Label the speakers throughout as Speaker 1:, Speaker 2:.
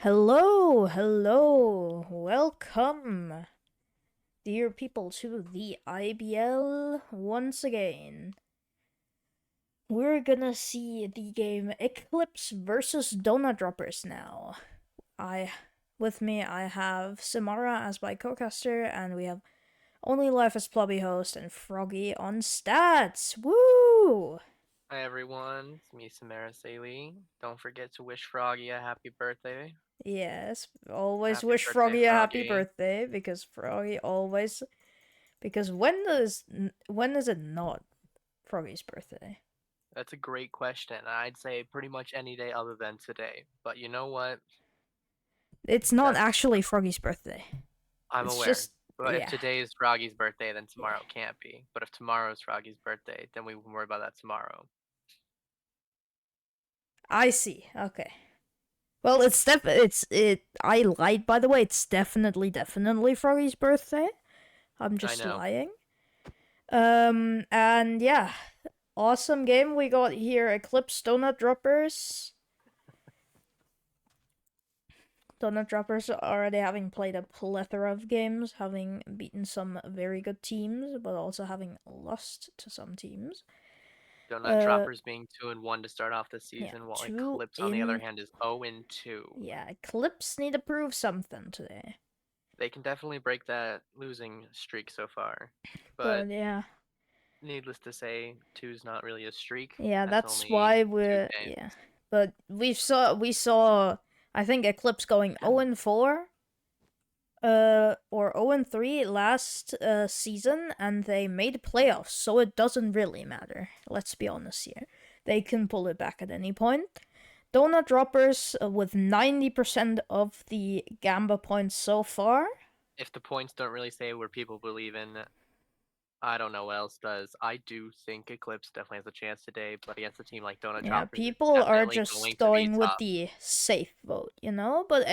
Speaker 1: Hello, welcome, dear people, to the IBL once again. We're gonna see the game Eclipse versus Donut Droppers now. With me, I have Samara as my co-caster, and we have Only Life as Plobby host and Froggy on stats. Woo!
Speaker 2: Hi everyone, it's me Samara Saley. Don't forget to wish Froggy a happy birthday.
Speaker 1: Yes, always
Speaker 2: Happy
Speaker 1: wish
Speaker 2: birthday,
Speaker 1: Froggy a happy
Speaker 2: Froggy.
Speaker 1: birthday because Froggy always. Because when is it not Froggy's birthday?
Speaker 2: That's a great question. I'd say pretty much any day other than today. But you know what?
Speaker 1: It's not
Speaker 2: That's
Speaker 1: actually Froggy's birthday.
Speaker 2: I'm
Speaker 1: It's
Speaker 2: aware.
Speaker 1: just
Speaker 2: But if
Speaker 1: yeah,
Speaker 2: today is Froggy's birthday, then
Speaker 1: yeah.
Speaker 2: tomorrow can't be. But if tomorrow is Froggy's birthday, then we can worry about that tomorrow.
Speaker 1: I see. Okay. Well, I lied by the way. It's definitely Froggy's birthday. I'm
Speaker 2: I
Speaker 1: just
Speaker 2: know.
Speaker 1: lying. And yeah, awesome game we got here. Eclipse Donut Droppers. Donut Droppers already having played a plethora of games, having beaten some very good teams, but also having lost to some teams.
Speaker 2: Donut
Speaker 1: Uh,
Speaker 2: Droppers being 2-1 to start off the
Speaker 1: yeah,
Speaker 2: season, while
Speaker 1: two
Speaker 2: Eclipse on the other
Speaker 1: in.
Speaker 2: hand is 0-2.
Speaker 1: Yeah, Eclipse need to prove something today.
Speaker 2: They can definitely break that losing streak so far. But
Speaker 1: But yeah,
Speaker 2: needless to say, two's not really a streak.
Speaker 1: yeah,
Speaker 2: That's
Speaker 1: that's
Speaker 2: only
Speaker 1: why
Speaker 2: two
Speaker 1: we're yeah.
Speaker 2: games.
Speaker 1: But we saw I think Eclipse going 0-4 or 0-3 last season, and they made playoffs, so it doesn't really matter. Let's be honest here. They can pull it back at any point. Donut Droppers with 90% of the Gamba points so far.
Speaker 2: If the points don't really say where people believe in, I don't know what else does. I do think Eclipse definitely has a chance today, but against a team like Donut
Speaker 1: Yeah,
Speaker 2: Droppers, it's
Speaker 1: people are
Speaker 2: definitely going
Speaker 1: just
Speaker 2: to be
Speaker 1: going with
Speaker 2: tough.
Speaker 1: the safe vote, you know? But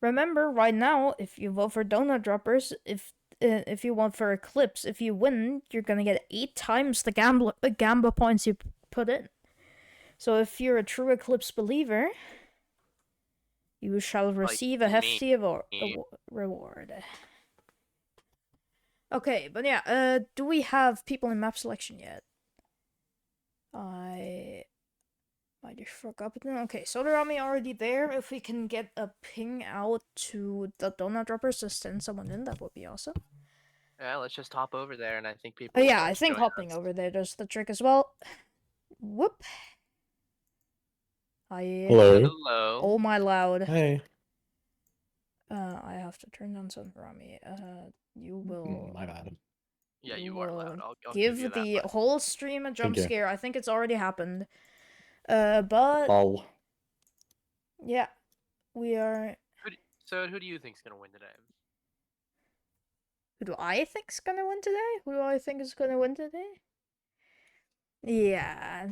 Speaker 1: remember right now, if you vote for Donut Droppers, if you vote for Eclipse, if you win, you're gonna get 8 times the Gamba points you put in. So if you're a true Eclipse believer, you shall
Speaker 2: Like
Speaker 1: receive a
Speaker 2: me.
Speaker 1: hefty reward. Okay, but yeah, do we have people in map selection yet? I just forgot. Okay, Solarami already there. If we can get a ping out to the donut droppers to send someone in, that would be awesome.
Speaker 2: Yeah, let's just hop over there, and I think
Speaker 1: Oh
Speaker 2: people will
Speaker 1: yeah, I
Speaker 2: start to
Speaker 1: think
Speaker 2: join
Speaker 1: hopping
Speaker 2: us.
Speaker 1: over there does the trick as well. Whoop. I
Speaker 3: Hello.
Speaker 2: Hello.
Speaker 1: oh my loud.
Speaker 3: Hey.
Speaker 1: I have to turn down Solarami. You will
Speaker 3: My bad.
Speaker 2: Yeah,
Speaker 1: you
Speaker 2: you are
Speaker 1: will
Speaker 2: loud. I'll give you
Speaker 1: give
Speaker 2: that
Speaker 1: the
Speaker 2: much.
Speaker 1: whole stream a jump
Speaker 3: Thank you.
Speaker 1: scare. I think it's already happened. But
Speaker 3: Lol.
Speaker 1: yeah, we are.
Speaker 2: So who do you think's gonna win today?
Speaker 1: Who do I think's gonna win today? Who do I think is gonna win today? Yeah.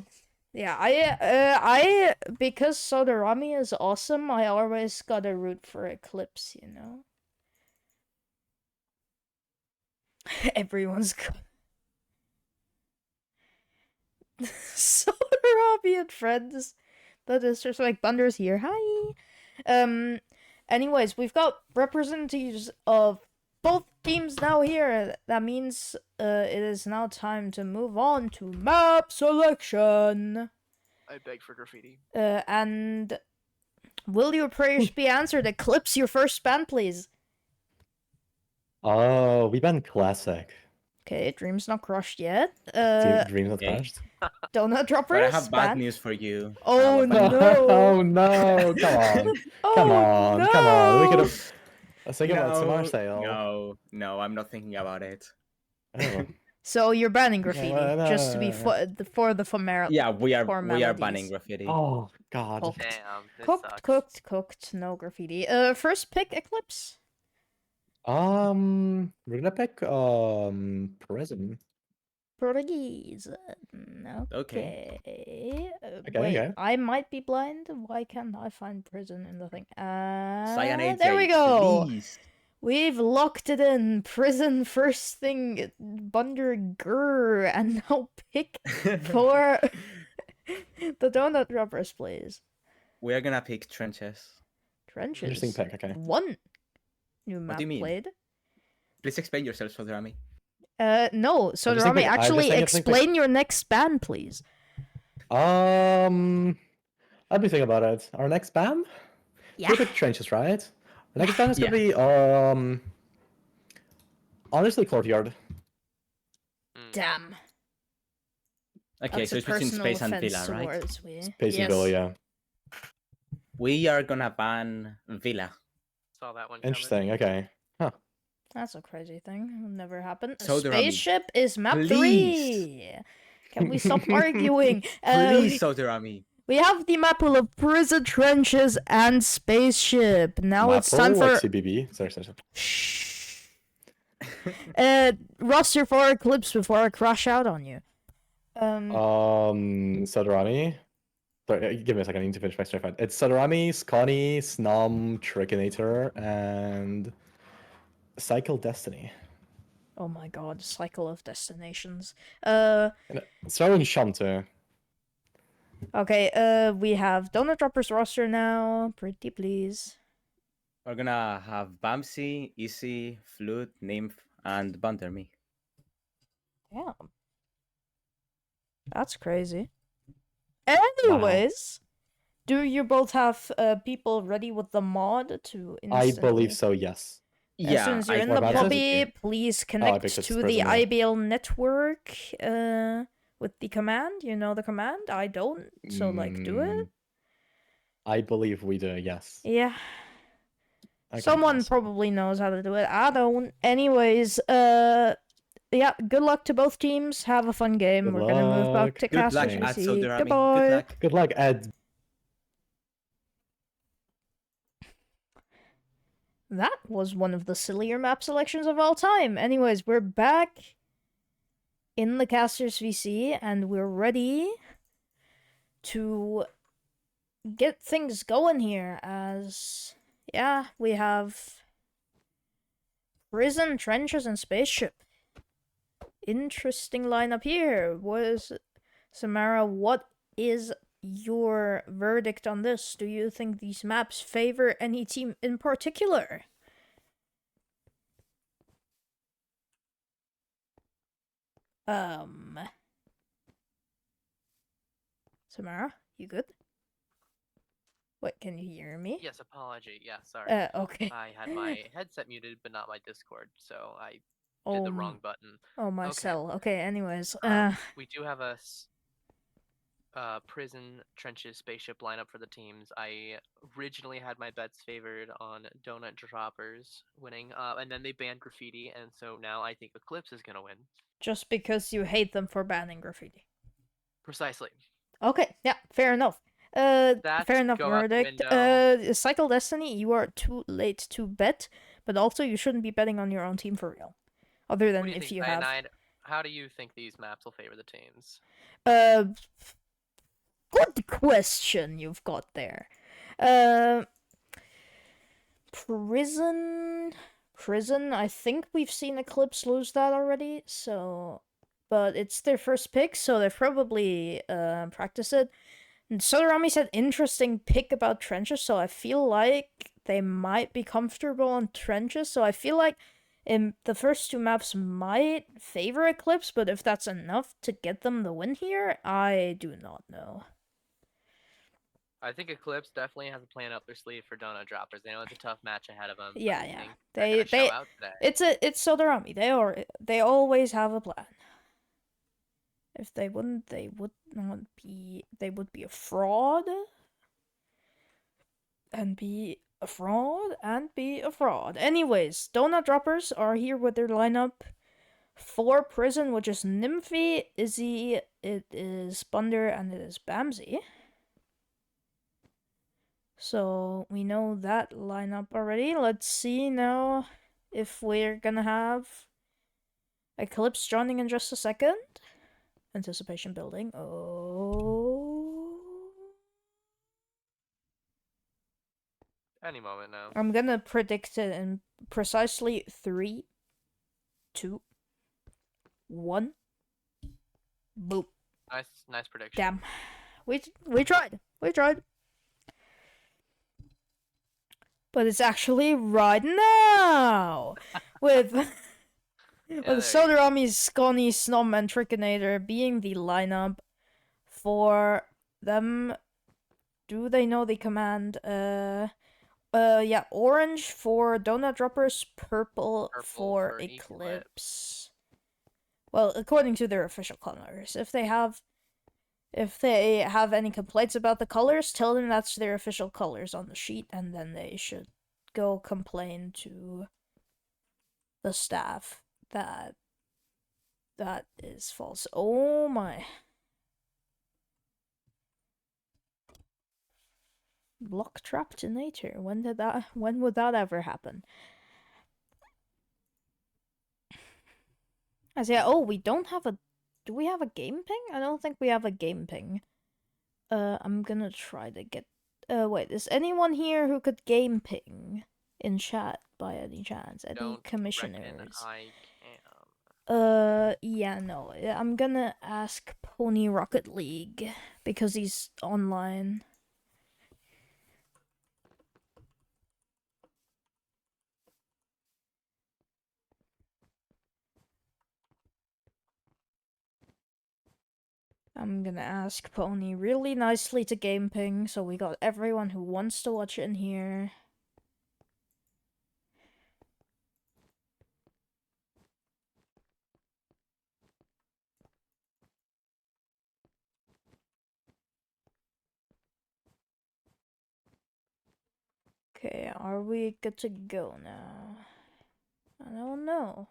Speaker 1: Yeah, I because Sodarami is awesome, I always gotta root for Eclipse, you know? Everyone's got Sodarami and friends. That is just like Bunder's here. Hi. Um anyways, we've got representatives of both teams now here. That means it is now time to move on to map selection.
Speaker 2: I beg for graffiti.
Speaker 1: And will your prayers be answered? Eclipse your first ban, please.
Speaker 3: Oh, we banned classic.
Speaker 1: Okay, dream's not crushed yet.
Speaker 3: Dreams not
Speaker 4: Okay.
Speaker 3: crashed.
Speaker 1: Donut
Speaker 4: But I
Speaker 1: droppers
Speaker 4: have bad
Speaker 1: ban.
Speaker 4: news for you.
Speaker 1: Oh
Speaker 4: What bad
Speaker 1: no!
Speaker 3: Oh no! Come on! Come
Speaker 1: Oh
Speaker 3: on!
Speaker 1: no!
Speaker 3: Come on! We could have. Let's think about Samar
Speaker 4: No,
Speaker 3: sale.
Speaker 4: no, I'm not thinking about it.
Speaker 3: Oh.
Speaker 1: So you're banning
Speaker 3: No,
Speaker 1: graffiti
Speaker 3: no,
Speaker 1: just to be
Speaker 3: no, no.
Speaker 1: for the formal
Speaker 4: Yeah, we are
Speaker 1: formalities.
Speaker 4: banning graffiti.
Speaker 3: Oh God.
Speaker 1: Cooked.
Speaker 2: Damn, this
Speaker 1: Cooked,
Speaker 2: sucks.
Speaker 1: cooked. No graffiti. First pick Eclipse.
Speaker 3: We're gonna pick prison.
Speaker 1: Portuguese.
Speaker 4: Okay.
Speaker 1: Okay.
Speaker 3: Okay,
Speaker 1: Wait,
Speaker 3: okay.
Speaker 1: I might be blind. Why can't I find prison in the thing?
Speaker 4: Cyanide,
Speaker 1: There we go.
Speaker 4: please.
Speaker 1: We've locked it in. Prison first thing, Bunder Grr, and now pick for the donut droppers, please.
Speaker 4: We are gonna pick trenches.
Speaker 1: Trenches.
Speaker 3: Interesting pick. Okay.
Speaker 1: One new
Speaker 4: What
Speaker 1: map
Speaker 4: do you mean?
Speaker 1: played.
Speaker 4: Please explain yourself, Sodrami.
Speaker 1: No,
Speaker 3: just think
Speaker 1: Sodrami,
Speaker 3: pick- I'm just
Speaker 1: actually
Speaker 3: saying interesting pick.
Speaker 1: explain your next ban, please.
Speaker 3: Let me think about it. Our next ban?
Speaker 1: Yeah.
Speaker 3: We pick trenches, right? The next ban is
Speaker 4: Yeah.
Speaker 3: gonna be honestly courtyard.
Speaker 2: Mm.
Speaker 1: Damn.
Speaker 4: Okay,
Speaker 1: That's
Speaker 4: so
Speaker 1: a
Speaker 4: it's between
Speaker 1: personal
Speaker 4: space and
Speaker 1: offense
Speaker 4: Villa, right?
Speaker 1: towards me.
Speaker 3: Space and
Speaker 1: Yes.
Speaker 3: Villa, yeah.
Speaker 4: We are gonna ban Villa.
Speaker 2: Saw that one coming.
Speaker 3: Interesting. Okay. Huh.
Speaker 1: That's a crazy thing. Will never happen. A
Speaker 4: Sodrami,
Speaker 1: spaceship is map
Speaker 4: please.
Speaker 1: 3. Can we stop arguing?
Speaker 4: Please, Sodrami.
Speaker 1: We have the map full of prison trenches and spaceship. Now it's time
Speaker 3: Maple,
Speaker 1: for
Speaker 3: like CBB. Sorry.
Speaker 1: Shh. Roster for Eclipse before I crash out on you.
Speaker 3: Sodarami. Sorry, give me a second. I need to finish my straight fight. It's Sodarami, Scotty, Snom, Tricinator, and Cycle Destiny.
Speaker 1: Oh my god, cycle of destinations.
Speaker 3: And it's throwing Shum too.
Speaker 1: Okay, we have Donut Droppers roster now. Pretty please.
Speaker 4: We're gonna have Bamsi, Easy, Flute, Nymph, and Banterme.
Speaker 1: Damn. That's crazy. Anyways, do you both have people ready with the mod to
Speaker 3: I
Speaker 1: instantly...
Speaker 3: believe so, yes.
Speaker 1: As soon as you're in the
Speaker 3: what about
Speaker 1: lobby,
Speaker 3: it?
Speaker 1: please
Speaker 3: I
Speaker 1: connect
Speaker 3: picked it
Speaker 1: to
Speaker 3: as
Speaker 1: the
Speaker 3: person, yeah.
Speaker 1: IBL network with the command. You know the command? I don't, so like do it.
Speaker 3: I believe we do, yes.
Speaker 1: Yeah.
Speaker 3: Okay,
Speaker 1: Someone
Speaker 3: awesome.
Speaker 1: probably knows how to do it. I don't. Anyways, yeah, good luck to both teams. Have a fun game.
Speaker 3: Good
Speaker 1: We're gonna move back
Speaker 3: luck.
Speaker 1: to
Speaker 4: Good luck,
Speaker 1: Casters
Speaker 4: at
Speaker 1: VC.
Speaker 4: Sodrami.
Speaker 1: Goodbye.
Speaker 4: Good luck.
Speaker 3: Good luck, Ed.
Speaker 1: That was one of the sillier map selections of all time. Anyways, we're back in the Casters VC, and we're ready to get things going here, as, yeah, we have prison, trenches, and spaceship. Interesting lineup here. Samara, what is your verdict on this? Do you think these maps favor any team in particular? Samara, you good? What, can you hear me?
Speaker 2: Yes, apology. Yeah, sorry.
Speaker 1: Okay.
Speaker 2: I had my headset muted, but not my Discord, so I did
Speaker 1: Oh,
Speaker 2: the wrong button.
Speaker 1: Oh, my
Speaker 2: Okay.
Speaker 1: cell. Okay, anyways.
Speaker 2: We do have a prison, trenches, spaceship lineup for the teams. I originally had my bets favored on Donut Droppers winning, and then they banned graffiti, and so now I think Eclipse is gonna win.
Speaker 1: Just because you hate them for banning graffiti.
Speaker 2: Precisely.
Speaker 1: Okay, yeah, fair enough. Fair enough
Speaker 2: go out the
Speaker 1: verdict.
Speaker 2: window.
Speaker 1: Cycle Destiny, you are too late to bet, but also you shouldn't be betting on your own team for real. Other
Speaker 2: What
Speaker 1: than
Speaker 2: do you
Speaker 1: if
Speaker 2: think,
Speaker 1: you have...
Speaker 2: Cyanide? How do you think these maps will favor the teams?
Speaker 1: Good question you've got there. Prison, I think we've seen Eclipse lose that already, so... But it's their first pick, so they've probably practiced it. And Sodarami said interesting pick about trenches, so I feel like they might be comfortable on trenches, so I feel like the first two maps might favor Eclipse, but if that's enough to get them the win here, I do not know.
Speaker 2: I think Eclipse definitely has a plan up their sleeve for Donut Droppers. They know it's a tough match ahead of them.
Speaker 1: Yeah,
Speaker 2: I
Speaker 1: yeah.
Speaker 2: think they're gonna show out today.
Speaker 1: It's Sodarami. They always have a plan. If they wouldn't, they would be a fraud. And be a fraud, and be a fraud. Anyways, Donut Droppers are here with their lineup for prison, which is Nymphy, Izzy, it is Bunder, and it is Bamsy. So we know that lineup already. Let's see now if we're gonna have Eclipse joining in just a second. Anticipation building. Oh.
Speaker 2: Any moment now.
Speaker 1: I'm gonna predict it in precisely 3, 2, 1. Boop.
Speaker 2: Nice prediction.
Speaker 1: Damn. We tried. We tried. But it's actually right now! With
Speaker 2: Yeah,
Speaker 1: with
Speaker 2: there you
Speaker 1: Sodarami, Scony, Snom, and Trickinator being the lineup for them. Do they know the command? Yeah, orange for Donut Droppers, purple
Speaker 2: Purple
Speaker 1: for
Speaker 2: for
Speaker 1: Eclipse. Well, according to their official colors. If they have any complaints about the colors, tell them that's their official colors on the sheet, and then they should go complain to the staff that is false. Oh my. Block trapped nature. When would that ever happen? I say, oh, we don't have a. Do we have a game ping? I don't think we have a game ping. I'm gonna try to get. Wait, is anyone here who could game ping in chat by any chance? Any
Speaker 2: don't reckon
Speaker 1: commissioners?
Speaker 2: I can.
Speaker 1: Yeah, no. I'm gonna ask Pony Rocket League because he's online. I'm gonna ask Pony really nicely to game ping, so we got everyone who wants to watch it in here. Okay, are we good to go now? I don't know.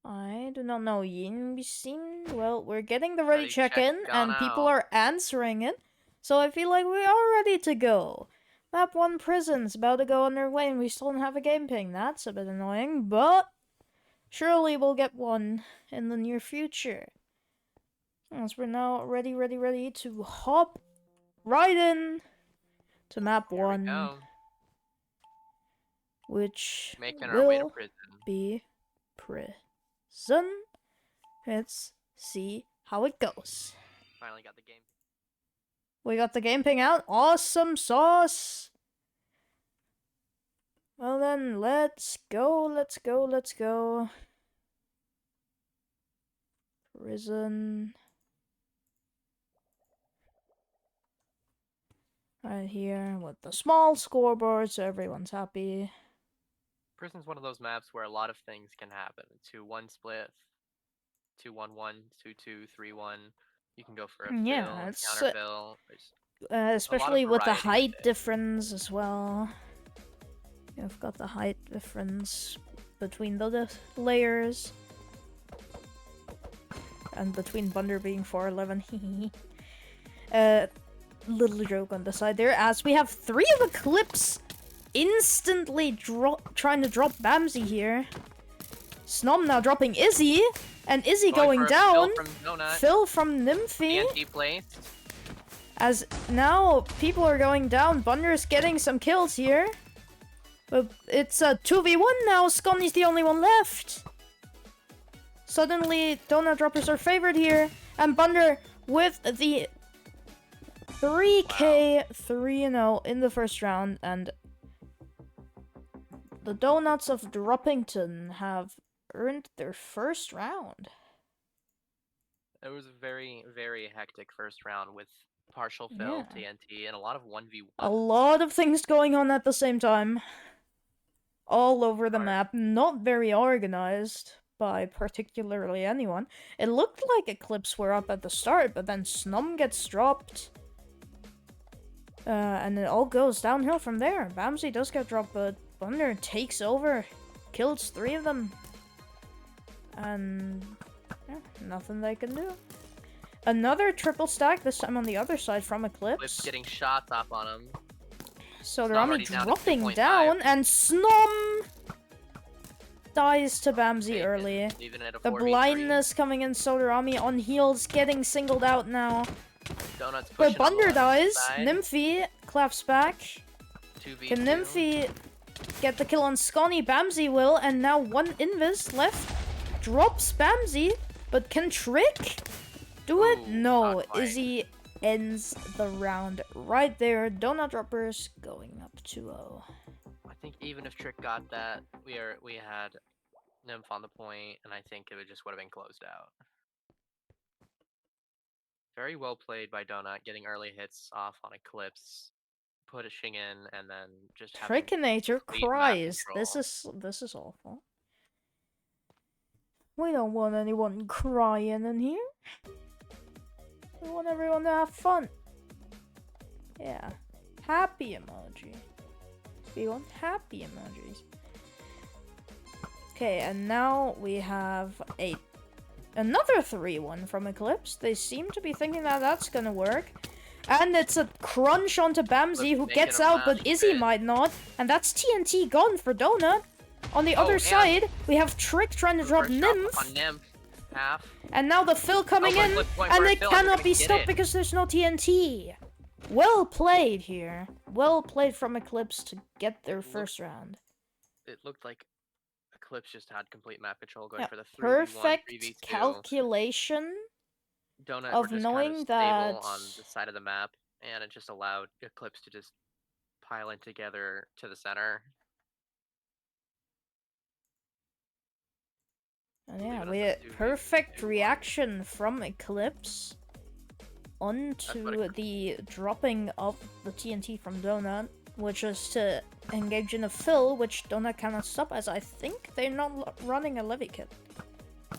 Speaker 1: I do not know. Yin, we seem... Well, we're getting the ready
Speaker 2: Ready
Speaker 1: check-in,
Speaker 2: check gone
Speaker 1: and people
Speaker 2: out.
Speaker 1: are answering it. So I feel like we are ready to go. Map 1 prison's about to go underway, and we still don't have a game ping. That's a bit annoying, but... surely we'll get one in the near future. As we're now ready to hop right in to map
Speaker 2: Here we
Speaker 1: 1.
Speaker 2: go.
Speaker 1: Which
Speaker 2: Making our way to
Speaker 1: will
Speaker 2: prison.
Speaker 1: be prison. Let's see how it goes.
Speaker 2: Finally got the game.
Speaker 1: We got the game ping out. Awesome sauce. Well then, let's go. Prison. Right here with the small scoreboard so everyone's happy.
Speaker 2: Prison's one of those maps where a lot of things can happen. 2-1 split, 2-1-1, 2-2, 3-1. You can go for a
Speaker 1: Yeah,
Speaker 2: fill,
Speaker 1: it's,
Speaker 2: counter fill. There's
Speaker 1: especially with the
Speaker 2: variety
Speaker 1: height
Speaker 2: with it.
Speaker 1: difference as well. You've got the height difference between the layers. And between Bunder being 4'11". Little joke on the side there, as we have 3 of Eclipse instantly trying to drop Bamsey here. Snom now dropping Izzy, and Izzy going
Speaker 2: for a
Speaker 1: down.
Speaker 2: Fill from Donut.
Speaker 1: Fill from Nymphy.
Speaker 2: TNT placed.
Speaker 1: As now people are going down. Bunder's getting some kills here. But it's a 2v1 now. Scumny's the only one left. Suddenly, Donut Droppers are favored here. And Bunder with the 3k 3-0 in the first round. And the Donuts of Droppington have earned their first round.
Speaker 2: It was a very, very hectic first round with partial fill, TNT, and a lot of 1v1.
Speaker 1: A lot of things going on at the same time. All over the map. Not very organized by particularly anyone. It looked like Eclipse were up at the start, but then Snum gets dropped. And it all goes downhill from there. Bamsey does get dropped, but Bunder takes over. Kills 3 of them. And yeah, nothing they can do. Another triple stack, this time on the other side from Eclipse.
Speaker 2: Eclipse getting shots up on him.
Speaker 1: Sodarami
Speaker 2: down to
Speaker 1: dropping
Speaker 2: 2.5.
Speaker 1: down, and Snom dies to Bamsey early.
Speaker 2: Leaving it a
Speaker 1: The
Speaker 2: 4v3.
Speaker 1: blindness coming in, Sodarami on heals, getting singled out now.
Speaker 2: Donuts
Speaker 1: But
Speaker 2: pushing on the
Speaker 1: Bunder
Speaker 2: left
Speaker 1: dies.
Speaker 2: side.
Speaker 1: Nymphy claps back.
Speaker 2: 2v2.
Speaker 1: Can Nymphy get the kill on Scony? Bamsey will, and now 1 invis left. Drops Bamsey, but can Trick do it?
Speaker 2: Ooh,
Speaker 1: No.
Speaker 2: not quite.
Speaker 1: Izzy ends the round right there. Donut Droppers going up 2-0.
Speaker 2: I think even if Trick got that, we had Nymph on the point, and I think it would have been closed out. Very well played by Donut, getting early hits off on Eclipse, pushing in, and then just having
Speaker 1: Trickinator
Speaker 2: complete map
Speaker 1: cries.
Speaker 2: control.
Speaker 1: This is awful. We don't want anyone crying in here. We want everyone to have fun. Yeah. Happy emoji. We want happy emojis. Okay, and now we have another 3-1 from Eclipse. They seem to be thinking that that's gonna work. And it's a crunch onto Bamsy, who gets out, but Izzy might not. And that's TNT gone for Donut. On the other side, we have Trick trying to drop Nymph.
Speaker 2: On Nymph, half.
Speaker 1: And now the fill coming in, and they cannot be stopped because there's no TNT. Well played here. Well played from Eclipse to get their first round.
Speaker 2: It looked like Eclipse just had complete map control going for the 3v1,
Speaker 1: Perfect
Speaker 2: 3v2.
Speaker 1: calculation
Speaker 2: Donut
Speaker 1: of
Speaker 2: were just
Speaker 1: knowing
Speaker 2: kind of
Speaker 1: that
Speaker 2: stable on the side of the map, and it just allowed Eclipse to just pile in together to the center.
Speaker 1: And yeah, we had perfect reaction from Eclipse onto the dropping of the TNT from Donut, which is to engage in a fill, which Donut cannot stop, as I think they're not running a Levy Kit. I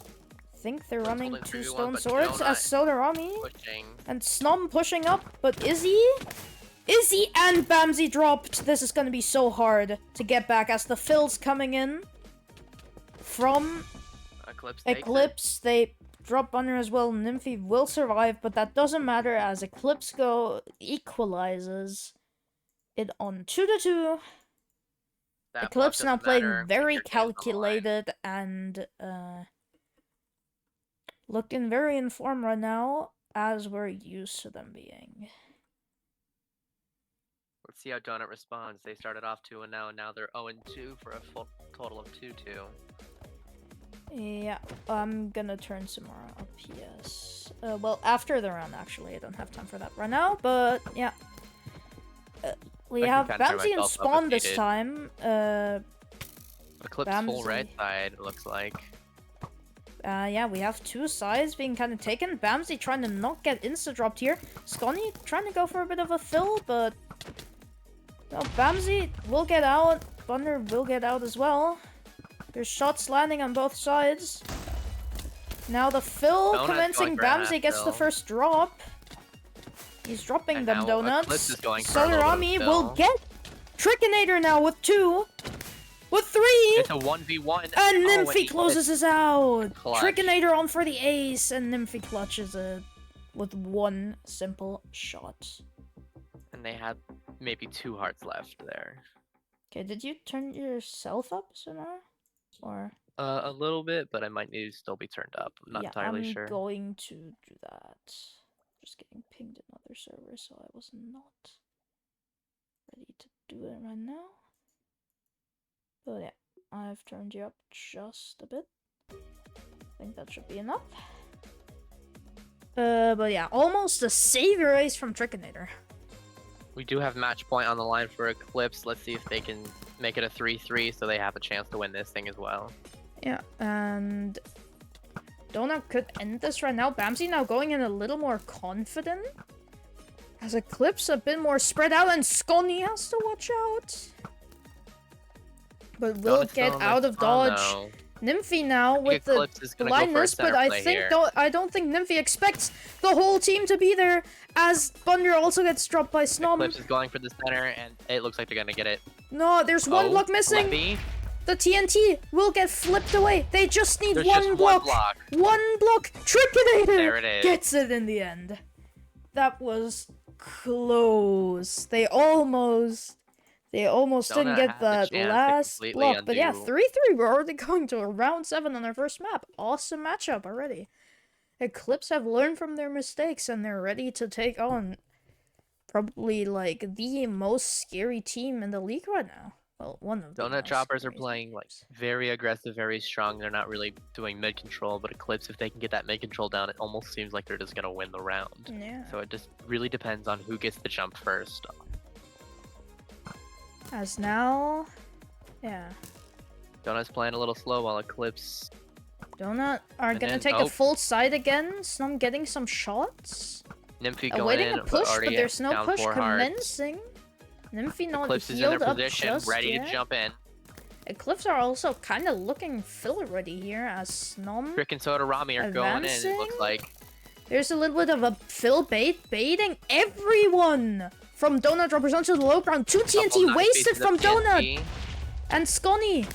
Speaker 1: think they're running 2 Stone Swords as Solarami, and Snom pushing up, but Izzy and Bamsy dropped. This is gonna be so hard to get back as the fill's coming in from Eclipse. They drop under as well. Nymphy will survive, but that doesn't matter as Eclipse equalizes it on 2-2. Eclipse now playing very calculated and looking very in form right now, as we're used to them being.
Speaker 2: Let's see how Donut responds. They started off 2-0, and now they're 0-2 for a full total of 2-2.
Speaker 1: Yeah, I'm gonna turn some more up, yes. Well, after the round, actually. I don't have time for that right now, but yeah. We have Bamsy and Spawn this time.
Speaker 2: Eclipse full right side, looks like.
Speaker 1: Yeah, we have 2 sides being kind of taken. Bamsy trying to not get insta-dropped here. Scony trying to go for a bit of a fill, but... no, Bamsy will get out. Thunder will get out as well. There's shots landing on both sides. Now the fill commencing. Bamsy gets the first drop. He's dropping them donuts. Solarami will get Trickinator now with 2. With 3.
Speaker 2: It's a 1v1.
Speaker 1: And Nymphy closes us out. Trickinator on for the ace, and Nymphy clutches it with 1 simple shot.
Speaker 2: And they had maybe 2 hearts left there.
Speaker 1: Okay, did you turn yourself up, Sonar? Or
Speaker 2: a little bit, but I might need to still be turned up. I'm not entirely sure.
Speaker 1: I'm going to do that. Just getting pinged another server, so I was not ready to do it right now. But yeah, I've turned you up just a bit. I think that should be enough. But yeah, almost a savior ace from Trickinator.
Speaker 2: We do have match point on the line for Eclipse. Let's see if they can make it a 3-3 so they have a chance to win this thing as well.
Speaker 1: Yeah, and Donut could end this right now. Bamsy now going in a little more confident. As Eclipse a bit more spread out, and Scony has to watch out. But will get out of dodge. Nymphy now with the blindness, but I don't think Nymphy expects the whole team to be there, as Thunder also gets dropped by Snom.
Speaker 2: Eclipse is going for the center, and it looks like they're gonna get it.
Speaker 1: No, there's 1 block missing. The TNT will get flipped away. They just need one block. One block. Trickinator gets it in the end. That was close. They almost didn't get that last block. But yeah, 3-3. We're already going to round 7 on our first map. Awesome matchup already. Eclipse have learned from their mistakes, and they're ready to take on probably like the most scary team in the league right now. Well, one of the
Speaker 2: Donut
Speaker 1: most
Speaker 2: Droppers are
Speaker 1: crazy
Speaker 2: playing like
Speaker 1: games.
Speaker 2: very aggressive, very strong. They're not really doing mid control, but Eclipse, if they can get that mid control down, it almost seems like they're just gonna win the round.
Speaker 1: Yeah.
Speaker 2: So it just really depends on who gets the jump first.
Speaker 1: As now, yeah,
Speaker 2: Donut's playing a little slow while Eclipse.
Speaker 1: Donut are
Speaker 2: And
Speaker 1: gonna
Speaker 2: then-
Speaker 1: take
Speaker 2: oh.
Speaker 1: a full side again. Snum getting some shots.
Speaker 2: Nymphy going
Speaker 1: Awaiting
Speaker 2: in,
Speaker 1: a push, but
Speaker 2: already
Speaker 1: there's no
Speaker 2: down
Speaker 1: push
Speaker 2: 4 hearts.
Speaker 1: commencing. Nymphy not
Speaker 2: Eclipse is in
Speaker 1: healed
Speaker 2: their
Speaker 1: up
Speaker 2: position,
Speaker 1: just
Speaker 2: ready
Speaker 1: yet.
Speaker 2: to jump in.
Speaker 1: Eclipse are also kind of looking fill ready here as Snum.
Speaker 2: Frick and Sodorami are going in, it
Speaker 1: Advancing?
Speaker 2: looks like.
Speaker 1: There's a little bit of a fill baiting everyone from Donut Droppers onto the low ground. 2 TNT
Speaker 2: Couple nice
Speaker 1: wasted
Speaker 2: pieces of
Speaker 1: from Donut,
Speaker 2: TNT.
Speaker 1: and Scony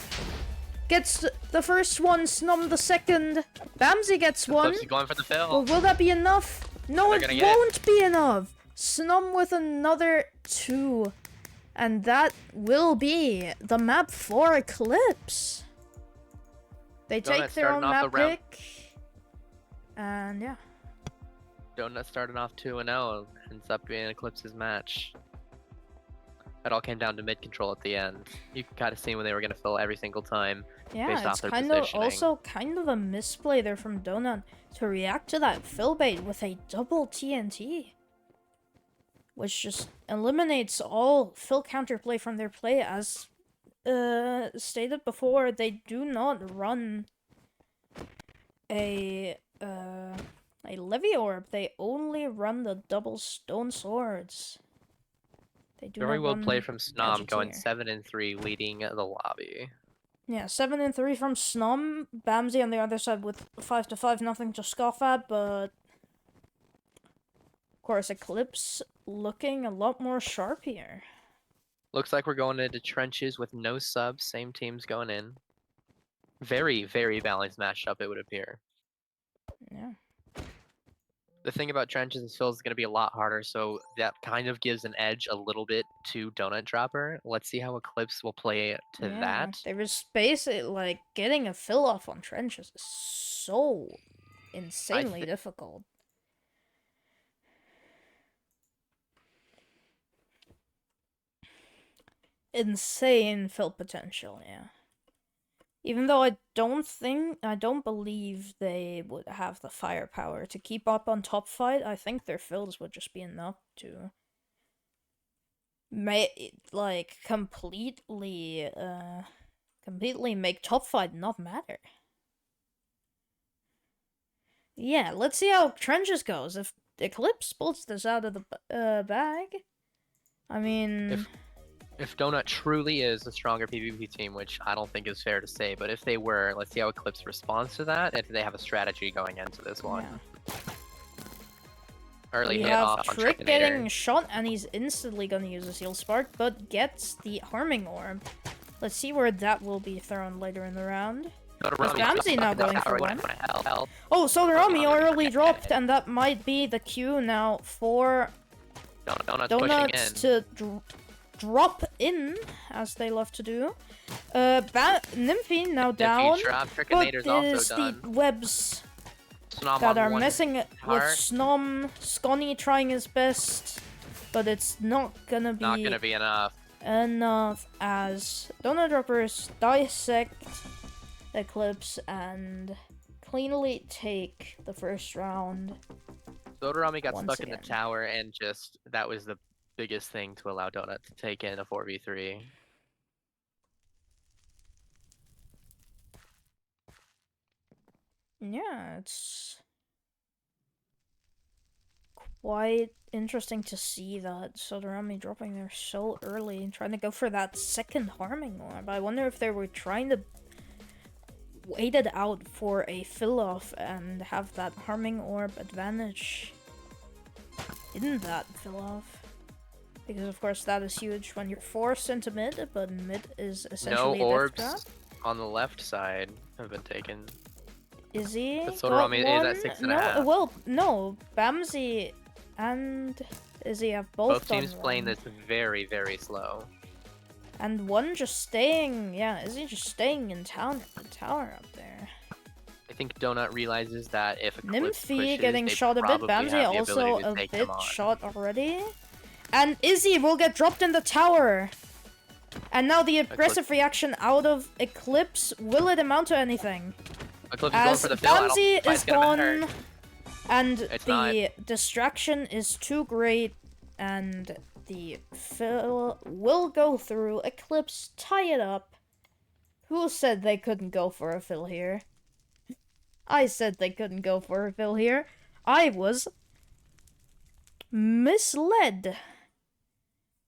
Speaker 1: gets the first one. Snum the second. Bamsey gets one.
Speaker 2: Eclipse is going for the fill.
Speaker 1: But will that be enough? No,
Speaker 2: They're
Speaker 1: it
Speaker 2: gonna get it.
Speaker 1: won't be enough. Snum with another 2. And that will be the map for Eclipse. They take
Speaker 2: Donut
Speaker 1: their own
Speaker 2: starting off
Speaker 1: map
Speaker 2: the round.
Speaker 1: pick. And yeah.
Speaker 2: Donut starting off 2-0, ends up being Eclipse's match. It all came down to mid control at the end. You can kind of see when they were going to fill every single time.
Speaker 1: Yeah,
Speaker 2: Based off
Speaker 1: it's
Speaker 2: their
Speaker 1: kind of
Speaker 2: positioning.
Speaker 1: also kind of a misplay there from Donut to react to that fill bait with a double TNT. Which just eliminates all fill counterplay from their play. As stated before, they do not run a Levy Orb. They only run the double stone swords. They do
Speaker 2: Very
Speaker 1: not
Speaker 2: well
Speaker 1: run
Speaker 2: played from Snom, going
Speaker 1: Gadgeteer.
Speaker 2: 7-3, leading the lobby.
Speaker 1: Yeah, 7-3 from Snum. Bamsey on the other side with 5-5, nothing to scoff at, but of course Eclipse looking a lot more sharp here.
Speaker 2: Looks like we're going into trenches with no subs, same teams going in. Very, very balanced matchup, it would appear.
Speaker 1: Yeah.
Speaker 2: The thing about trenches is fills is going to be a lot harder, so that kind of gives an edge a little bit to Donut Dropper. Let's see how Eclipse will play to
Speaker 1: Yeah,
Speaker 2: that.
Speaker 1: there was basically like getting a fill off on trenches is so insanely difficult. Insane fill potential, yeah. Even though I don't believe they would have the firepower to keep up on top fight, I think their fills would just be enough to completely make top fight not matter. Yeah, let's see how trenches goes. If Eclipse pulls this out of the bag, I mean,
Speaker 2: If Donut truly is a stronger PvP team, which I don't think is fair to say, but if they were, let's see how Eclipse responds to that, if they have a strategy going into this one.
Speaker 1: yeah.
Speaker 2: Early
Speaker 1: We
Speaker 2: hit
Speaker 1: have
Speaker 2: off on
Speaker 1: Trick
Speaker 2: Trickinator.
Speaker 1: getting shot, and he's instantly gonna use a Seal Spark, but gets the Harming Orb. Let's see where that will be thrown later in the round.
Speaker 2: Sodorami
Speaker 1: Ramsey now going for one.
Speaker 2: Hell.
Speaker 1: Oh, Sodorami
Speaker 2: Donut
Speaker 1: early
Speaker 2: pushing
Speaker 1: dropped,
Speaker 2: in.
Speaker 1: and that might be the cue now for
Speaker 2: Donut's
Speaker 1: Donuts
Speaker 2: pushing in.
Speaker 1: to drop in, as they love to do. Nymphy now down,
Speaker 2: Nymphy drop,
Speaker 1: but
Speaker 2: Trickinator's
Speaker 1: it is
Speaker 2: also
Speaker 1: the
Speaker 2: done.
Speaker 1: webs
Speaker 2: Snom
Speaker 1: that
Speaker 2: on
Speaker 1: are
Speaker 2: one
Speaker 1: messing with
Speaker 2: heart.
Speaker 1: Snom. Scony trying his best, but it's not gonna be
Speaker 2: Not gonna be enough.
Speaker 1: enough as Donut Droppers dissect Eclipse and cleanly take the first round.
Speaker 2: Sodorami got
Speaker 1: Once
Speaker 2: stuck in the
Speaker 1: again.
Speaker 2: tower, and just that was the biggest thing to allow Donut to take in a 4v3.
Speaker 1: Yeah, it's quite interesting to see that Sodorami dropping there so early and trying to go for that second Harming Orb. I wonder if they were trying to wait it out for a fill-off and have that Harming Orb advantage in that fill-off. Because of course that is huge when you're forced into mid, but mid is
Speaker 2: No
Speaker 1: essentially
Speaker 2: orbs
Speaker 1: death trap.
Speaker 2: on the left side have been taken.
Speaker 1: Izzy
Speaker 2: But
Speaker 1: got
Speaker 2: Sodorami is
Speaker 1: one.
Speaker 2: at 6.5.
Speaker 1: No, well, no. Bamsey and Izzy have both
Speaker 2: Both teams
Speaker 1: done
Speaker 2: playing
Speaker 1: one.
Speaker 2: this very, very slow.
Speaker 1: And one just staying, yeah, Izzy just staying in town, the tower up there.
Speaker 2: I think Donut realizes that if Eclipse
Speaker 1: Nymphy
Speaker 2: pushes,
Speaker 1: getting
Speaker 2: they
Speaker 1: shot a bit.
Speaker 2: probably
Speaker 1: Bamsey
Speaker 2: have the
Speaker 1: also
Speaker 2: ability to
Speaker 1: a
Speaker 2: take
Speaker 1: bit
Speaker 2: them on.
Speaker 1: shot already. And Izzy will get dropped in the tower. And now the aggressive reaction out of Eclipse, will it amount to anything?
Speaker 2: Eclipse is going
Speaker 1: As
Speaker 2: for the fill. I don't think
Speaker 1: Bamsi
Speaker 2: it's
Speaker 1: is
Speaker 2: gonna matter.
Speaker 1: gone, and
Speaker 2: It's
Speaker 1: the distraction is too great, and the fill will go through. Eclipse, tie it up. Who said they couldn't go for a fill here? I said they couldn't go for a fill here. I was misled.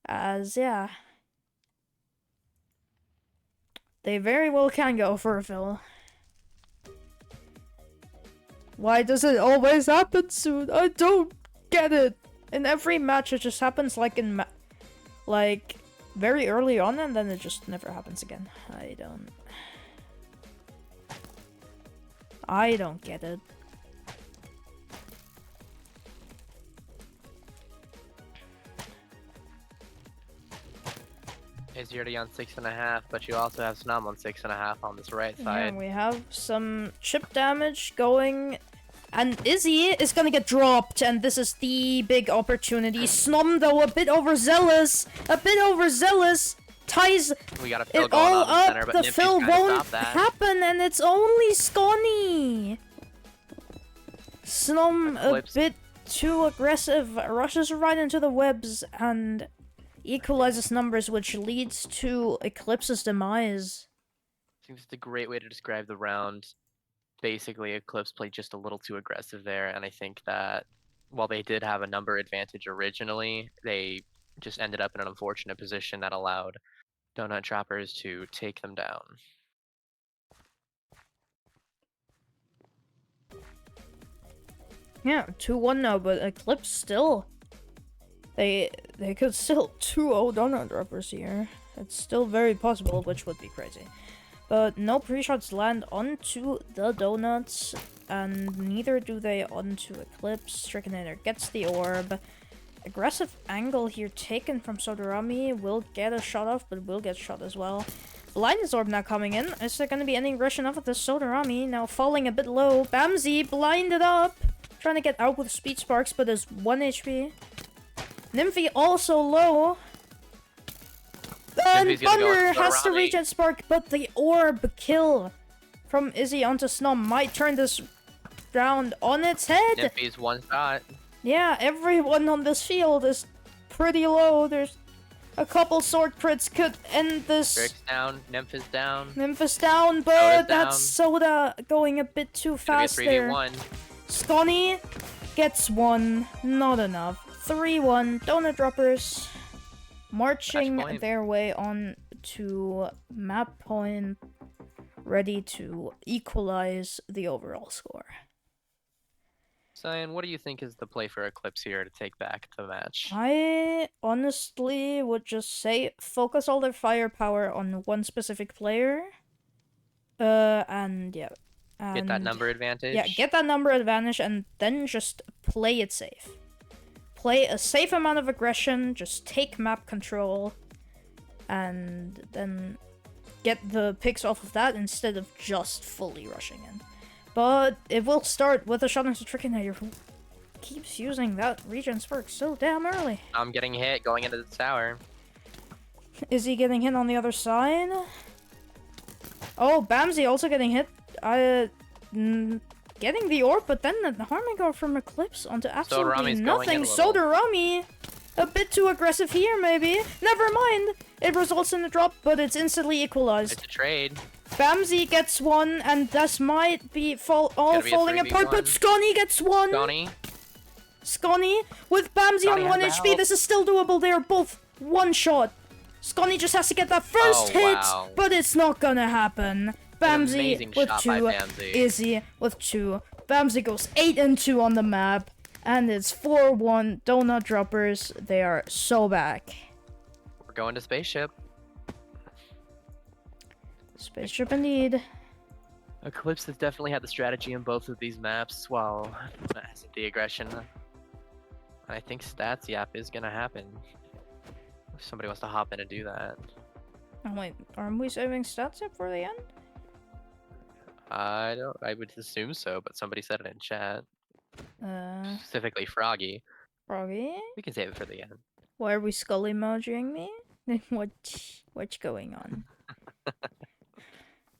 Speaker 1: As, yeah. They very well can go for a fill. Why does it always happen soon? I don't get it. In every match, it just happens like in like very early on, and then it just never happens again. I don't get it.
Speaker 2: Is already on 6.5, but you also have Snom on 6.5 on this right
Speaker 1: Yeah,
Speaker 2: side.
Speaker 1: we have some chip damage going, and Izzy is gonna get dropped, and this is the big opportunity. Snom, though, a bit overzealous, ties
Speaker 2: We got a fill
Speaker 1: it
Speaker 2: going
Speaker 1: all
Speaker 2: on in the
Speaker 1: up.
Speaker 2: center, but
Speaker 1: The
Speaker 2: Nymphie's
Speaker 1: fill
Speaker 2: trying to
Speaker 1: won't
Speaker 2: stop that.
Speaker 1: happen, and it's only Scony. Snom a
Speaker 2: Eclipse.
Speaker 1: bit too aggressive, rushes right into the webs, and equalizes numbers, which leads to Eclipse's demise.
Speaker 2: Seems it's a great way to describe the round. Basically, Eclipse played just a little too aggressive there, and I think that while they did have a number advantage originally, they just ended up in an unfortunate position that allowed Donut Droppers to take them down.
Speaker 1: Yeah, 2-1 now, but Eclipse still. They could still 2-0 Donut Droppers here. It's still very possible, which would be crazy. But no pre-shots land onto the donuts, and neither do they onto Eclipse. Strikinator gets the orb. Aggressive angle here taken from Sodorami. Will get a shot off, but will get shot as well. Blindness orb now coming in. Is there going to be any rushing off of this Sodorami? Now falling a bit low. Bamsi blinded up. Trying to get out with speed sparks, but is 1 HP. Nymphie also low. And
Speaker 2: Nymphie's gonna go
Speaker 1: Thunder
Speaker 2: with
Speaker 1: has to
Speaker 2: Sodorami.
Speaker 1: regen spark, but the orb kill from Izzy onto Snom might turn this round on its head.
Speaker 2: Nymphie's one shot.
Speaker 1: Yeah, everyone on this field is pretty low. There's a couple sword crits could end this.
Speaker 2: Brick's down, Nymph is down.
Speaker 1: Nymph is down, but
Speaker 2: Soda's
Speaker 1: that's
Speaker 2: down.
Speaker 1: Soda going a bit too
Speaker 2: It's gonna be a
Speaker 1: fast there.
Speaker 2: 3v1.
Speaker 1: Scony gets one, not enough. 3-1, Donut Droppers marching
Speaker 2: Match point.
Speaker 1: their way on to map point, ready to equalize the overall score.
Speaker 2: Cyan, what do you think is the play for Eclipse here to take back the match?
Speaker 1: I honestly would just say focus all their firepower on one specific player. And yeah.
Speaker 2: Get that
Speaker 1: and-
Speaker 2: number advantage.
Speaker 1: Yeah, get that number advantage and then just play it safe. Play a safe amount of aggression, just take map control, and then get the picks off of that instead of just fully rushing in. But it will start with a shot into Trickinator, who keeps using that regen spark so damn early.
Speaker 2: I'm getting hit going into the tower.
Speaker 1: Is he getting hit on the other side? Oh, Bamsi also getting hit. Getting the orb, but then the harming orb from Eclipse onto absolutely
Speaker 2: Rami's going in
Speaker 1: nothing.
Speaker 2: a little.
Speaker 1: Sodorami, a bit too aggressive here, maybe. Never mind. It results in a drop, but it's instantly equalized.
Speaker 2: It's a trade.
Speaker 1: Bamsi gets one, and this might be all
Speaker 2: Gonna be a
Speaker 1: falling apart, but
Speaker 2: 3v1.
Speaker 1: Scony gets one.
Speaker 2: Donnie,
Speaker 1: Scony with Bamsi
Speaker 2: Scony
Speaker 1: on 1
Speaker 2: has the
Speaker 1: HP.
Speaker 2: help.
Speaker 1: This is still doable. They are both one shot. Scony just has to get that first
Speaker 2: Oh,
Speaker 1: hit,
Speaker 2: wow.
Speaker 1: but it's not gonna happen.
Speaker 2: An
Speaker 1: Bamsi
Speaker 2: amazing
Speaker 1: with
Speaker 2: shot
Speaker 1: 2,
Speaker 2: by Bamsi.
Speaker 1: Izzy with 2. Bamsi goes 8-2 on the map, and it's 4-1 Donut Droppers. They are so back.
Speaker 2: we're going to spaceship.
Speaker 1: Spaceship indeed.
Speaker 2: Eclipse has definitely had the strategy in both of these maps, while the aggression. I think stats yap is gonna happen. If somebody wants to hop in and do that.
Speaker 1: Oh wait, aren't we saving stats up for the end?
Speaker 2: I would assume so, but somebody said it in chat. Specifically Froggy.
Speaker 1: Froggy?
Speaker 2: We can save it for the end.
Speaker 1: Why are we skull emojiing me? What's going on?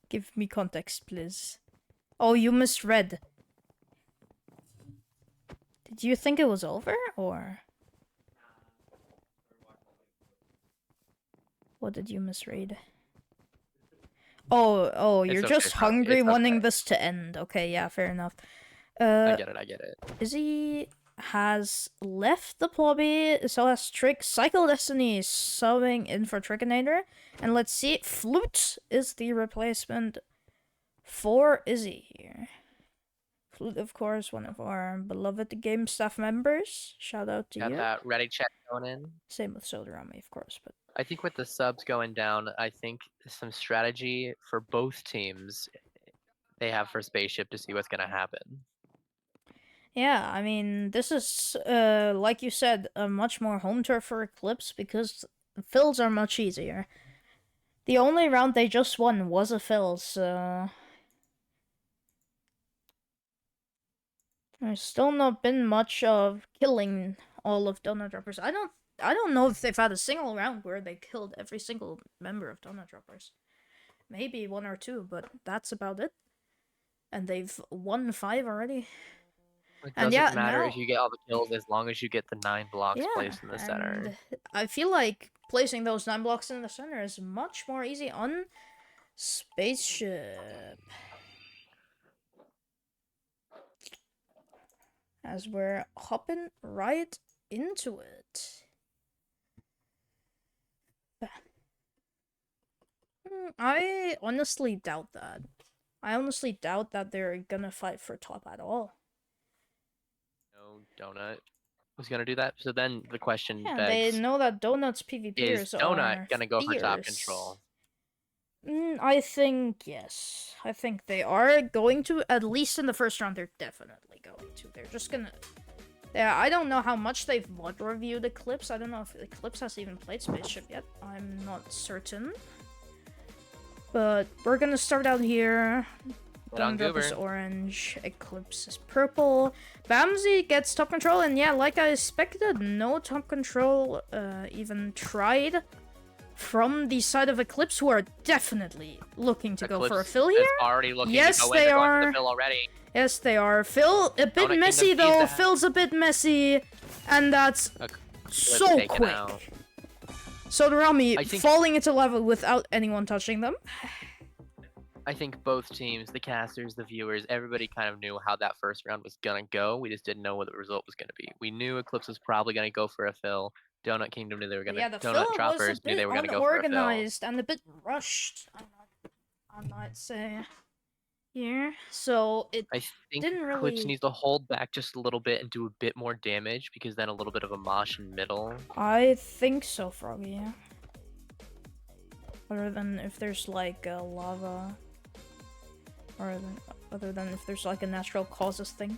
Speaker 1: Give me context, please. Oh, you misread. Did you think it was over, or what did you misread? Oh,
Speaker 2: It's
Speaker 1: you're
Speaker 2: okay,
Speaker 1: just
Speaker 2: Froggy,
Speaker 1: hungry,
Speaker 2: it's
Speaker 1: wanting
Speaker 2: okay.
Speaker 1: this to end. Okay, yeah, fair enough.
Speaker 2: I get it.
Speaker 1: Izzy has left the lobby, so has Trick. Cycle Destiny is subbing in for Trickinator. And let's see, Flute is the replacement for Izzy here. Flute, of course, one of our beloved game staff members. Shout out to
Speaker 2: Got
Speaker 1: you.
Speaker 2: that ready check going in.
Speaker 1: Same with Sodarami, of course, but
Speaker 2: I think with the subs going down, I think some strategy for both teams they have for Spaceship to see what's gonna happen.
Speaker 1: yeah, I mean, this is, like you said, a much more home turf for Eclipse because the fills are much easier. The only round they just won was a fill, so there's still not been much of killing all of Donut Droppers. I don't know if they've had a single round where they killed every single member of Donut Droppers. Maybe 1 or 2, but that's about it. And they've won 5 already.
Speaker 2: It
Speaker 1: And
Speaker 2: doesn't
Speaker 1: yeah,
Speaker 2: matter
Speaker 1: now-
Speaker 2: if you get all the kills as long as you get the 9 blocks placed in the center.
Speaker 1: and I feel like placing those 9 blocks in the center is much more easy on Spaceship. As we're hopping right into it. I honestly doubt that. I honestly doubt that they're gonna fight for top at all.
Speaker 2: No Donut was gonna do that. So then the question
Speaker 1: Yeah,
Speaker 2: begs,
Speaker 1: they know that Donut's PvPers
Speaker 2: is Donut
Speaker 1: are
Speaker 2: gonna go for top
Speaker 1: fierce.
Speaker 2: control?
Speaker 1: I think yes. I think they are going to, at least in the first round, they're definitely going to. They're just gonna... Yeah, I don't know how much they've mod reviewed Eclipse. I don't know if Eclipse has even played Spaceship yet. I'm not certain. But we're gonna start out here. Gumdrop is orange, Eclipse is purple. Bamsey gets top control, and yeah, like I expected, no top control even tried from the side of Eclipse, who are definitely looking to go for a fill here.
Speaker 2: Already looking
Speaker 1: Yes,
Speaker 2: to go
Speaker 1: they
Speaker 2: in. They're going
Speaker 1: are.
Speaker 2: for the fill already.
Speaker 1: Yes, they are. Phil, a bit
Speaker 2: Donut
Speaker 1: messy
Speaker 2: Kingdom
Speaker 1: though.
Speaker 2: sees that.
Speaker 1: Phil's a bit messy, and that's so
Speaker 2: taken
Speaker 1: quick.
Speaker 2: out.
Speaker 1: So the Rami
Speaker 2: I think-
Speaker 1: falling into lava without anyone touching them.
Speaker 2: I think both teams, the casters, the viewers, everybody kind of knew how that first round was gonna go. We just didn't know what the result was gonna be. We knew Eclipse was probably gonna go for a fill. Donut Kingdom knew they were
Speaker 1: But
Speaker 2: gonna.
Speaker 1: yeah, the
Speaker 2: Donut
Speaker 1: fill was a
Speaker 2: Droppers knew
Speaker 1: bit
Speaker 2: they were gonna go for a fill.
Speaker 1: unorganized and a bit rushed, I might say. Here, so it
Speaker 2: I think
Speaker 1: didn't
Speaker 2: Eclipse
Speaker 1: really-
Speaker 2: needs to hold back just a little bit and do a bit more damage because then a little bit of a mosh in middle.
Speaker 1: I think so, Froggy, yeah. Other than if there's like lava, or other than if there's like a natural causes thing.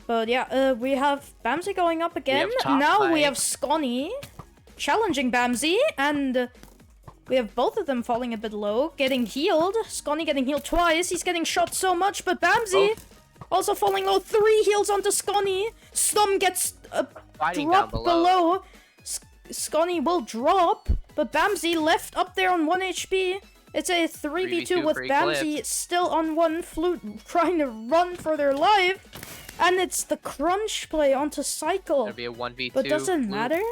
Speaker 1: But yeah, we have Bamsey going up again.
Speaker 2: top
Speaker 1: Now we
Speaker 2: fight.
Speaker 1: have Scony challenging Bamsey, and we have both of them falling a bit low, getting healed. Scony getting healed twice. He's getting shot so much, but Bamsey also falling low. 3 heals onto Scony. Snom gets a
Speaker 2: Fighting
Speaker 1: drop
Speaker 2: down below.
Speaker 1: Scony will drop, but Bamsey left up there on 1 HP. It's a 3v2 with
Speaker 2: for
Speaker 1: Bamsey
Speaker 2: Eclipse.
Speaker 1: still on 1, Flute trying to run for their life. And it's the crunch play onto Cycle.
Speaker 2: It'll be a 1v2.
Speaker 1: But doesn't
Speaker 2: Flute
Speaker 1: matter.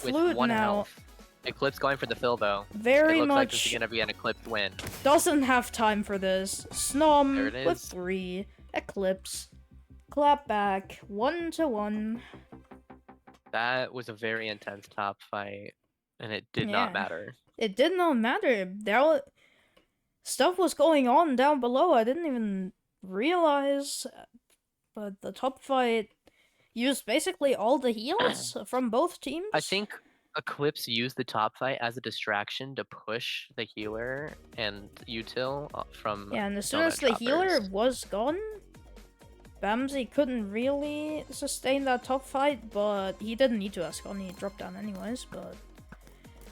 Speaker 2: With
Speaker 1: Flute
Speaker 2: 1
Speaker 1: now
Speaker 2: health. Eclipse going for the fill though.
Speaker 1: very
Speaker 2: It looks like this
Speaker 1: much
Speaker 2: is gonna be an Eclipse win.
Speaker 1: doesn't have time for this.
Speaker 2: There
Speaker 1: Snom
Speaker 2: it
Speaker 1: with
Speaker 2: is.
Speaker 1: 3. Eclipse. Clap back. 1-1.
Speaker 2: That was a very intense top fight, and it did
Speaker 1: Yeah.
Speaker 2: not matter.
Speaker 1: It did not matter. Stuff was going on down below. I didn't even realize. But the top fight used basically all the heals from both teams.
Speaker 2: I think Eclipse used the top fight as a distraction to push the healer and util from.
Speaker 1: Yeah, and as soon
Speaker 2: Donut
Speaker 1: as the healer
Speaker 2: Droppers.
Speaker 1: was gone, Bamsey couldn't really sustain that top fight, but he didn't need to ask on. He dropped down anyways, but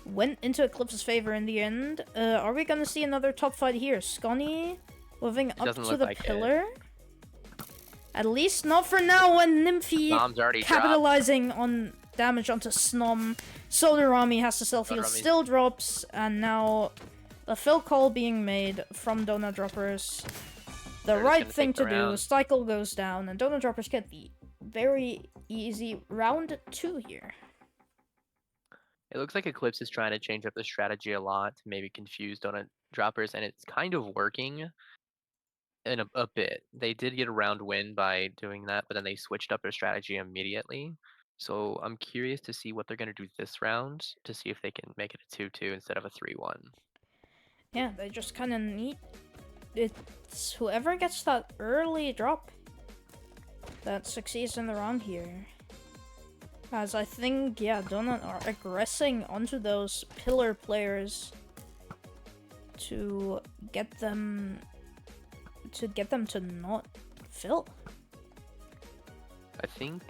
Speaker 1: went into Eclipse's favor in the end. Are we gonna see another top fight here? Scony moving up
Speaker 2: doesn't
Speaker 1: to
Speaker 2: look
Speaker 1: the
Speaker 2: like it.
Speaker 1: pillar. At least not for now when Nymphy
Speaker 2: Bomb's already dropped.
Speaker 1: capitalizing on damage onto Snom. Solarami has to self-heal,
Speaker 2: Solarami's-
Speaker 1: still drops, and now a fill call being made from Donut Droppers. The
Speaker 2: They're just
Speaker 1: right
Speaker 2: gonna
Speaker 1: thing
Speaker 2: take the
Speaker 1: to do,
Speaker 2: round.
Speaker 1: cycle goes down, and Donut Droppers get the very easy round 2 here.
Speaker 2: It looks like Eclipse is trying to change up the strategy a lot to maybe confuse Donut Droppers, and it's kind of working in a bit. They did get a round win by doing that, but then they switched up their strategy immediately. So I'm curious to see what they're going to do this round to see if they can make it a 2-2 instead of a 3-1.
Speaker 1: Yeah, they just kind of need... It's whoever gets that early drop that succeeds in the round here. As I think, yeah, Donut are aggressing onto those pillar players to get them to not fill.
Speaker 2: I think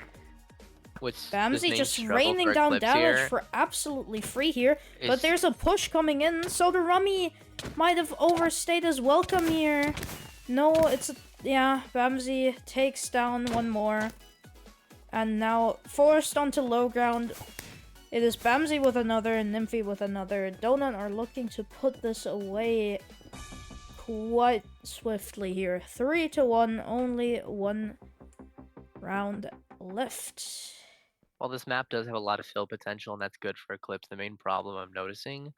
Speaker 2: what's the
Speaker 1: Bamsey
Speaker 2: main
Speaker 1: just
Speaker 2: struggle
Speaker 1: raining
Speaker 2: for
Speaker 1: down
Speaker 2: Eclipse
Speaker 1: damage
Speaker 2: here
Speaker 1: for absolutely free here. But
Speaker 2: is-
Speaker 1: there's a push coming in. Solarami might have overstayed his welcome here. No, it's... Yeah, Bamsey takes down one more. And now forced onto low ground. It is Bamsey with another and Nymphy with another. Donut are looking to put this away quite swiftly here. 3-1, only one round left.
Speaker 2: While this map does have a lot of fill potential, and that's good for Eclipse, the main problem I'm noticing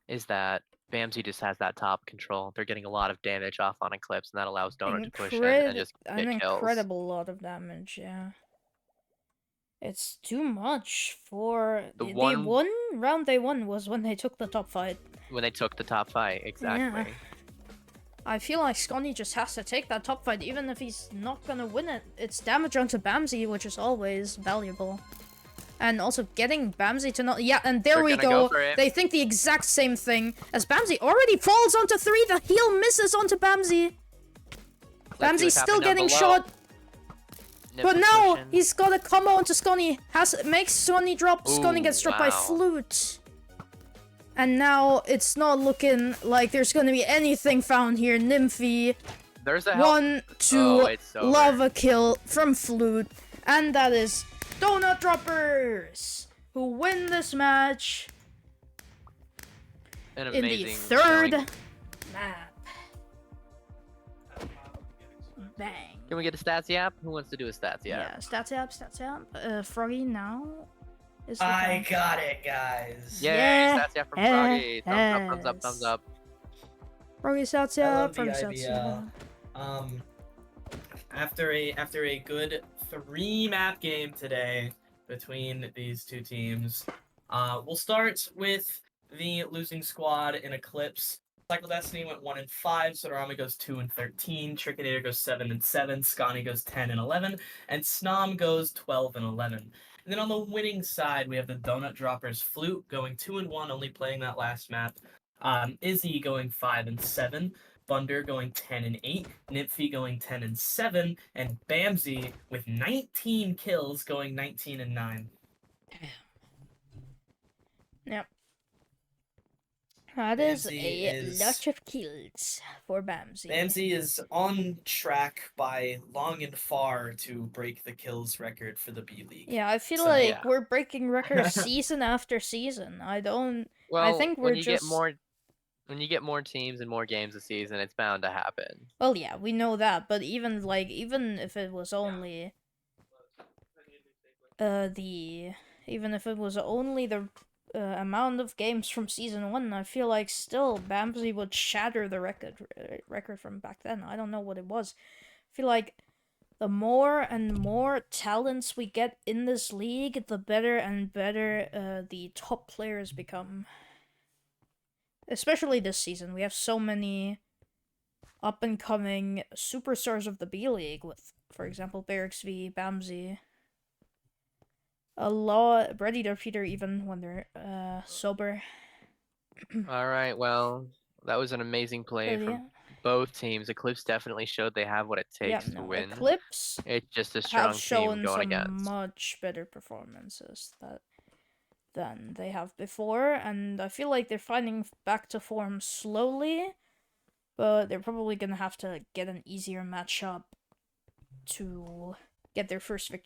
Speaker 2: is that Bamsey just has that top control. They're getting a lot of damage off on Eclipse, and that allows Donut to push in and just
Speaker 1: An
Speaker 2: get kills.
Speaker 1: incredible lot of damage, yeah. It's too much for...
Speaker 2: The
Speaker 1: The
Speaker 2: one-
Speaker 1: one round they won was when they took the top fight.
Speaker 2: When they took the top fight, exactly.
Speaker 1: I feel like Scotty just has to take that top fight, even if he's not gonna win it. It's damage onto Bamsey, which is always valuable. And also getting Bamsey to not... Yeah, and there
Speaker 2: They're
Speaker 1: we
Speaker 2: gonna
Speaker 1: go.
Speaker 2: go for it.
Speaker 1: They think the exact same thing. As Bamsey already falls onto 3, the heal misses onto Bamsey.
Speaker 2: Let's see
Speaker 1: Bamsey's
Speaker 2: what's
Speaker 1: still
Speaker 2: happening down
Speaker 1: getting
Speaker 2: below.
Speaker 1: shot.
Speaker 2: Nymph
Speaker 1: But
Speaker 2: is
Speaker 1: now
Speaker 2: pushing.
Speaker 1: he's got a combo onto Scotty. Makes Scotty drop. Scotty
Speaker 2: Ooh,
Speaker 1: gets dropped by
Speaker 2: wow.
Speaker 1: Flute. And now it's not looking like there's gonna be anything found here. Nymphy.
Speaker 2: There's a help.
Speaker 1: 1, 2,
Speaker 2: Oh, it's over.
Speaker 1: lava kill from Flute. And that is Donut Droppers who win this match
Speaker 2: An
Speaker 1: in the
Speaker 2: amazing
Speaker 1: third
Speaker 2: showing.
Speaker 1: map. Bang.
Speaker 2: Can we get a stats yap? Who wants to do a stats yap?
Speaker 1: Yeah, stats up. Froggy now is the
Speaker 5: I
Speaker 1: count.
Speaker 5: got it, guys.
Speaker 2: Yay,
Speaker 1: Yeah.
Speaker 2: stats yap from Froggy. Thumbs up, thumbs up,
Speaker 1: Yes.
Speaker 2: thumbs up.
Speaker 1: Froggy stats
Speaker 5: I
Speaker 1: up.
Speaker 5: love the
Speaker 1: Froggy stats
Speaker 5: IBL.
Speaker 1: up.
Speaker 5: After a good 3-map game today between these two teams, we'll start with the losing squad in Eclipse. Cycle Destiny went 1-5, Sotorama goes 2-13, Trickinator goes 7-7, Scani goes 10-11, and Snom goes 12-11. And then on the winning side, we have the Donut Droppers Flute going 2-1, only playing that last map. Izzy going 5-7, Bunder going 10-8, Nymphy going 10-7, and Bamsey with 19 kills going 19-9.
Speaker 1: Yep. That is
Speaker 5: Bamsey
Speaker 1: a
Speaker 5: is-
Speaker 1: lot of kills for Bamsey.
Speaker 5: Bamsey is on track by long and far to break the kills record for the B League.
Speaker 1: Yeah, I feel
Speaker 5: So,
Speaker 1: like
Speaker 2: yeah.
Speaker 1: we're breaking records season after season. I don't...
Speaker 2: Well,
Speaker 1: think
Speaker 2: when
Speaker 1: we're
Speaker 2: you
Speaker 1: just-
Speaker 2: when you get more teams and more games a season, it's bound to happen.
Speaker 1: Well, yeah, we know that, but even if it was only... Even if it was only the amount of games from season 1, I feel like still Bamsey would shatter the record from back then. I don't know what it was. I feel like the more and more talents we get in this league, the better and better the top players become. Especially this season, we have so many up-and-coming superstars of the B League with, for example, Barracks V, Bamsey. A lot, Brady Peter even when they're sober.
Speaker 2: All right, well, that was an amazing play
Speaker 1: But
Speaker 2: from
Speaker 1: yeah,
Speaker 2: both teams. Eclipse definitely showed they have what it
Speaker 1: yeah,
Speaker 2: takes to
Speaker 1: no,
Speaker 2: win.
Speaker 1: Eclipse
Speaker 2: It's just a strong
Speaker 1: have
Speaker 2: team
Speaker 1: shown
Speaker 2: going
Speaker 1: some
Speaker 2: against.
Speaker 1: much better performances than they have before, and I feel like they're finding back to form slowly, but they're probably gonna have to get an easier matchup to get their first victory.